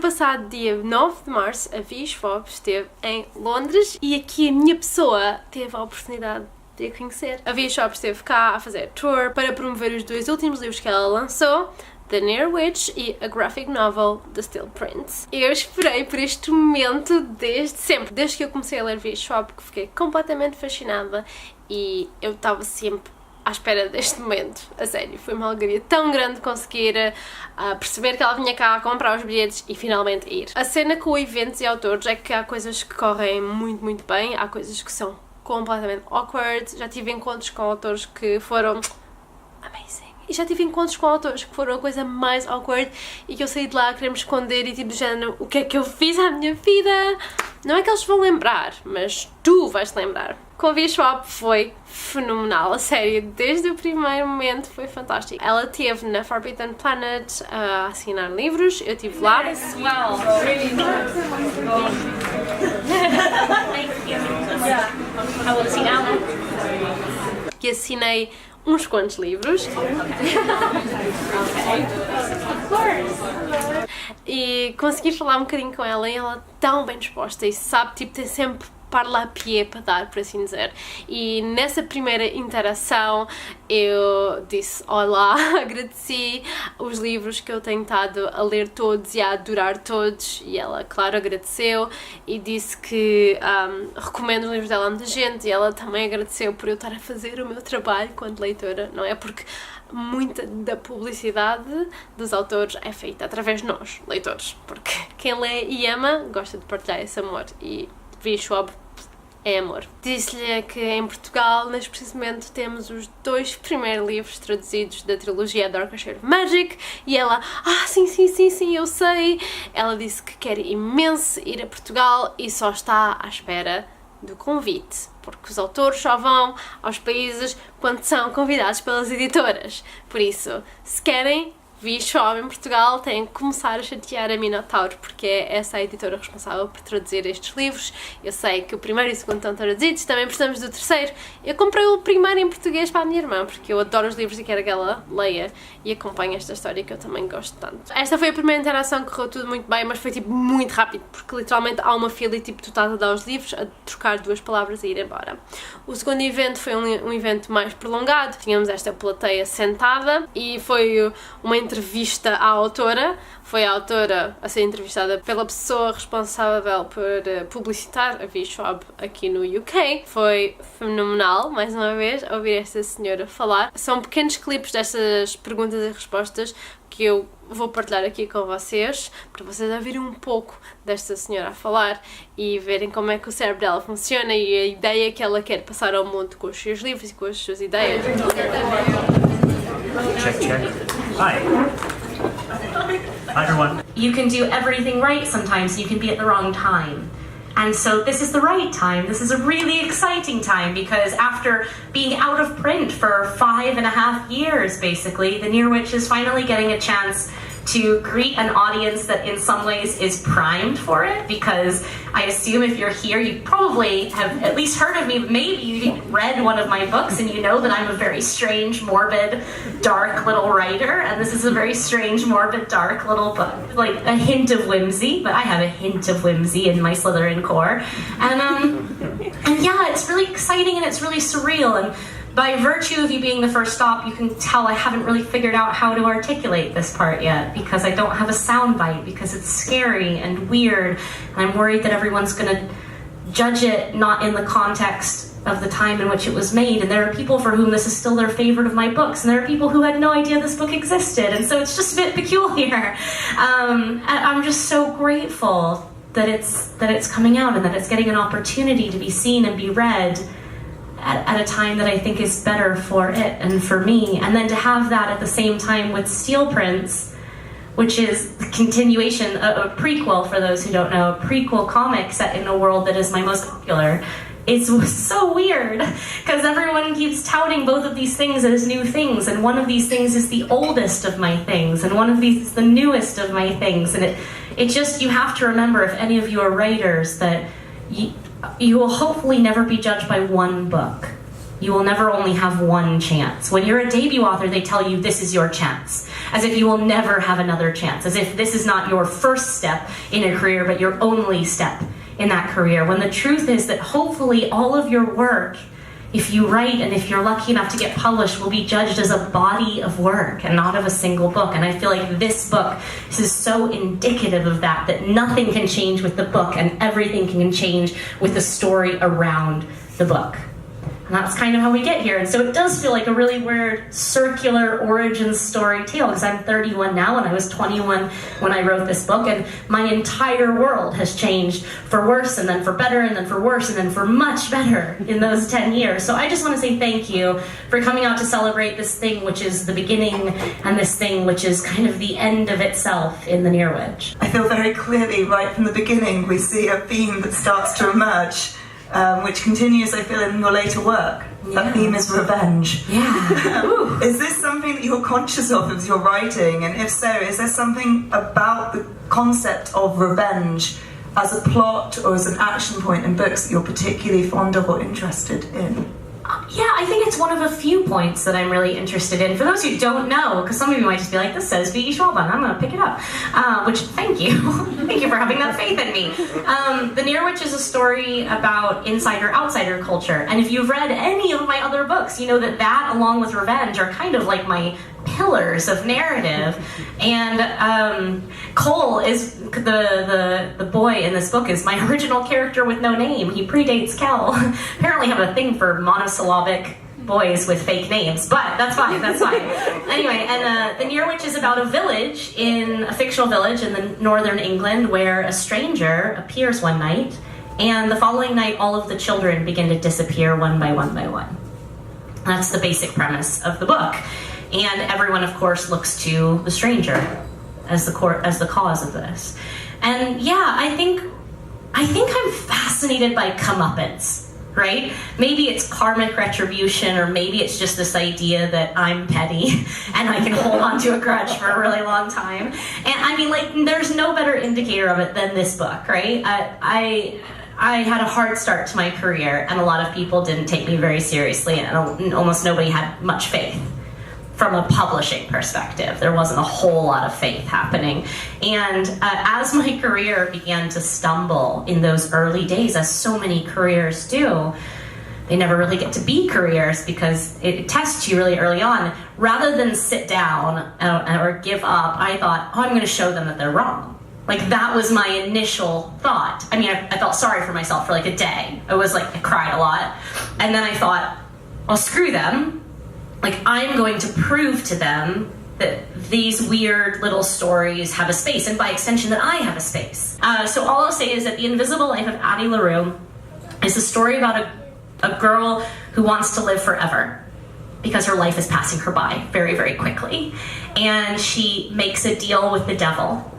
passado dia 9 de março, a v.e.schwab esteve em Londres e aqui a minha pessoa teve a oportunidade de a conhecer. A v.e.schwab esteve cá a fazer tour para promover os 2 últimos livros que ela lançou, The Near Witch e a graphic novel The Still Prince. Eu esperei por este momento desde sempre, desde que eu comecei a ler v.e.schwab, que fiquei completamente fascinada e eu estava sempre à espera deste momento. A sério, foi uma alegria tão grande conseguir perceber que ela vinha cá comprar os bilhetes e finalmente ir. A cena com eventos e autores é que há coisas que correm muito bem, há coisas que são completamente awkward. Já tive encontros com autores que foram amazing. E já tive encontros com autores que foram a coisa mais awkward e que eu saí de lá a querer me esconder e tipo do género, o que é que eu fiz à minha vida? Não é que eles vão lembrar, mas tu vais te lembrar. Com a v.e.schwab foi fenomenal, a sério, desde o primeiro momento foi fantástico. Ela esteve na Forbidden Planet a assinar livros, eu estive lá. Que assinei uns quantos livros. E consegui falar um bocadinho com ela e ela tão bem disposta e sabe, tipo, tem sempre parla a pied para dar, por assim dizer. E nessa primeira interação eu disse olá, agradeci os livros que eu tenho estado a ler todos e a adorar todos e ela, claro, agradeceu e disse que recomendo os livros dela a muita gente e ela também agradeceu por eu estar a fazer o meu trabalho quanto leitora, não é? Porque muita da publicidade dos autores é feita através de nós, leitores, porque quem lê e ama gosta de partilhar esse amor e v.e.schwab é amor. Disse-lhe que em Portugal, neste preciso momento, temos os 2 primeiros livros traduzidos da trilogia da Conhecer Magic e ela, sim, eu sei. Ela disse que quer imenso ir a Portugal e só está à espera do convite, porque os autores só vão aos países quando são convidados pelas editoras. Por isso, se querem v.e.schwab em Portugal, têm que começar a chatear a Minotauro, porque é essa a editora responsável por traduzir estes livros. Eu sei que o primeiro e o segundo estão traduzidos, também precisamos do terceiro. Eu comprei o primeiro em português para a minha irmã, porque eu adoro os livros e quero que ela leia e acompanhe esta história que eu também gosto tanto. Esta foi a primeira interação, correu tudo muito bem, mas foi tipo muito rápido, porque literalmente há uma fila e tipo tu estás a dar os livros, a trocar 2 palavras e ir embora. O segundo evento foi um evento mais prolongado, tínhamos esta plateia sentada e foi uma entrevista à autora. Foi a autora a ser entrevistada pela pessoa responsável por publicitar a v.e.schwab aqui no UK. Foi fenomenal, mais uma vez, ouvir esta senhora falar. São pequenos clipes destas perguntas e respostas que eu vou partilhar aqui com vocês, para vocês ouvirem um pouco desta senhora a falar e verem como é que o cérebro dela funciona e a ideia que ela quer passar ao mundo com os seus livros e com as suas ideias. Check. Hi. Hi, everyone. You can do everything right sometimes, you can be at the wrong time. And so this is the right time. This is a really exciting time because after being out of print for 5.5 years, basically, The Near Witch is finally getting a chance to greet an audience that in some ways is primed for it, because I assume if you're here you probably have at least heard of me, maybe you read one of my books and you know that I'm a very strange, morbid, dark little writer, and this is a very strange, morbid, dark little book. Like a hint of whimsy, but I have a hint of whimsy in my Slytherin core. And yeah, it's really exciting and it's really surreal, and by virtue of you being the first stop, you can tell I haven't really figured out how to articulate this part yet, because I don't have a soundbite, because it's scary and weird, and I'm worried that everyone's going to judge it not in the context of the time in which it was made, and there are people for whom this is still their favorite of my books, and there are people who had no idea this book existed, and so it's just a bit peculiar. I'm just so grateful that it's coming out and that it's getting an opportunity to be seen and be read at a time that I think is better for it and for me, and then to have that at the same time with Steel Prince, which is the continuation, a prequel for those who don't know, a prequel comic set in a world that is my most popular. It's so weird, because everyone keeps touting both of these things as new things, and one of these things is the oldest of my things, and one of these is the newest of my things, and it just, you have to remember, if any of you are writers, that you will hopefully never be judged by one book. You will never only have one chance. When you're a debut author, they tell you this is your chance. as if you will never have another chance, as if this is not your first step in a career, but your only step in that career, when the truth is that hopefully all of your work, if you write and if you're lucky enough to get published, will be judged as a body of work and not of a single book. And I feel like this book is so indicative of that, that nothing can change with the book and everything can change with the story around the book. And that's kind of how we get here. And so it does feel like a really weird circular origin story tale, because I'm 31 now and I was 21 when I wrote this book, and my entire world has changed for worse and then for better and then for worse and then for much better in those 10 years. So I just want to say thank you for coming out to celebrate this thing which is the beginning and this thing which is kind of the end of itself in the Near Witch. I feel very clearly right from the beginning we see a theme that starts to emerge, which continues, I feel, in your later work. Yeah. That theme is revenge. Yeah. Is this something that you're conscious of as you're writing? And if so, is there something about the concept of revenge as a plot or as an action point in books that you're particularly fond of or interested in? Yeah, I think it's one of a few points that I'm really interested in. For those who don't know, because some of you might just be like, this says v.e.schwab, and I'm going to pick it up. Which, thank you. Thank you for having that faith in me. The Near Witch is a story about insider-outsider culture. And if you've read any of my other books, you know that along with revenge, are kind of like my pillars of narrative. And Cole is the boy in this book is my original character with no name. He predates Kel. Apparently have a thing for monosyllabic boys with fake names, but that's fine. Anyway, and the Near Witch is about a village, a fictional village in the northern England, where a stranger appears one night, and the following night all of the children begin to disappear one by one by one. That's the basic premise of the book. And everyone, of course, looks to the stranger as the cause of this. And yeah, I think I'm fascinated by comeuppance, right? Maybe it's karmic retribution, or maybe it's just this idea that I'm petty and I can hold on to a grudge for a really long time. And I mean, like, there's no better indicator of it than this book, right? I had a hard start to my career, and a lot of people didn't take me very seriously, and almost nobody had much faith. From a publishing perspective, there wasn't a whole lot of faith happening. And as my career began to stumble in those early days, as so many careers do, they never really get to be careers because it tests you really early on. Rather than sit down or give up, I thought, I'm going to show them that they're wrong. Like, that was my initial thought. I mean, I felt sorry for myself for like a day. I cried a lot. And then I thought, well, screw them. Like, I'm going to prove to them that these weird little stories have a space, and by extension that I have a space. So all I'll say is that The Invisible Life of Addie LaRue is a story about a girl who wants to live forever because her life is passing her by very, very quickly. And she makes a deal with the devil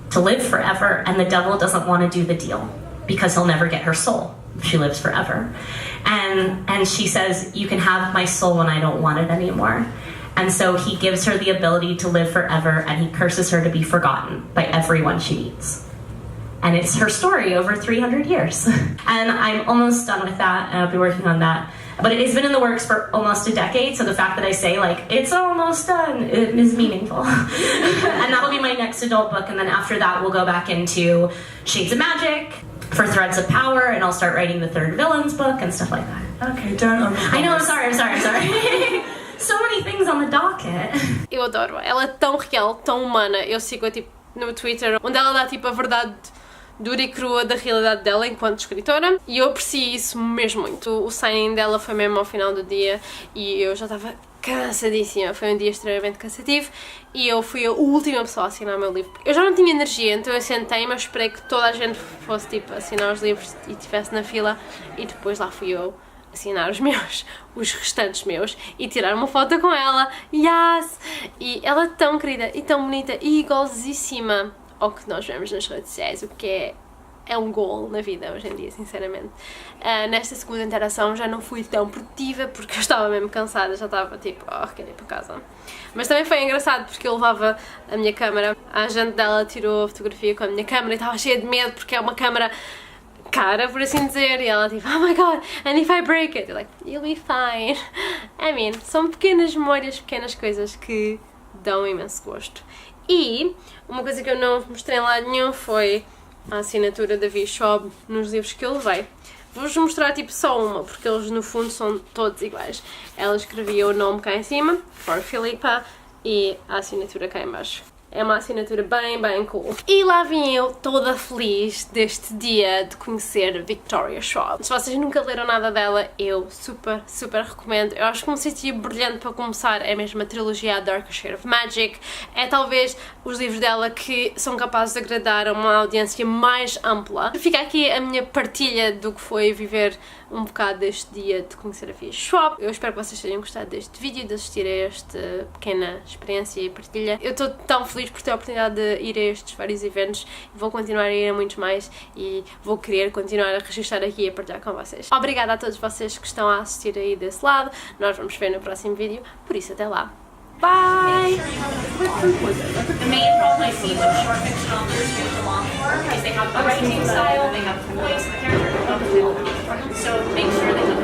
to live forever, and the devil doesn't want to do the deal because he'll never get her soul if she lives forever. And she says, you can have my soul when I don't want it anymore. And so he gives her the ability to live forever, and he curses her to be forgotten by everyone she meets. And it's her story over 300 years. And I'm almost done with that, and I'll be working on that. But it has been in the works for almost a decade, so the fact that I say, like, it's almost done, it is meaningful. And that'll be my next adult book, and then after that we'll go back into Shades of Magic, for Threads of Power, and I'll start writing the third villains book and stuff like that. Okay, don't I know, I'm sorry. So many things on the docket. Eu adoro-a. Ela é tão real, tão humana. Eu sigo-a tipo no Twitter, onde ela dá tipo a verdade dura e crua da realidade dela enquanto escritora, e eu aprecio isso mesmo muito. O signing dela foi mesmo ao final do dia e eu já estava cansadíssima. Foi um dia extremamente cansativo e eu fui a última pessoa a assinar o meu livro. Eu já não tinha energia, então eu sentei-me, eu esperei que toda a gente fosse tipo assinar os livros e estivesse na fila, e depois lá fui eu assinar os restantes meus, e tirar uma foto com ela. Yes! E ela é tão querida e tão bonita e igualzíssima ao que nós vemos nas redes sociais, o que é um goal na vida hoje em dia, sinceramente. Nesta segunda interação já não fui tão produtiva porque eu estava mesmo cansada, já estava tipo, quero ir para casa. Mas também foi engraçado porque eu levava a minha câmera, a agente dela tirou a fotografia com a minha câmera e estava cheia de medo porque é uma câmera cara, por assim dizer, e ela tipo, oh my god, and if I break it? You're like, you'll be fine. I mean, são pequenas memórias, pequenas coisas que dão imenso gosto. E uma coisa que eu não mostrei em lado nenhum foi a assinatura da v.e.schwab nos livros que eu levei. Vou-vos mostrar tipo só uma, porque eles no fundo são todos iguais. Ela escrevia o nome cá em cima, For Philippa, e a assinatura cá em baixo. É uma assinatura bem cool. E lá vim eu, toda feliz deste dia de conhecer v.e.schwab. Se vocês nunca leram nada dela, eu super recomendo. Eu acho que um sítio brilhante para começar é mesmo a trilogia A Darker Shade of Magic. É talvez os livros dela que são capazes de agradar a uma audiência mais ampla. Fica aqui a minha partilha do que foi viver um bocado deste dia de conhecer a v.e.schwab. Eu espero que vocês tenham gostado deste vídeo, de assistir a esta pequena experiência e partilha. Eu estou tão feliz por ter a oportunidade de ir a estes vários eventos, vou continuar a ir a muitos mais e vou querer continuar a registrar aqui e a partilhar com vocês. Obrigada a todos vocês que estão a assistir aí desse lado, nós vamos ver no próximo vídeo, por isso até lá. Bye! The main problem I see with short fiction authors who do long form is they have the writing style, they have the voice, the character development. So make sure that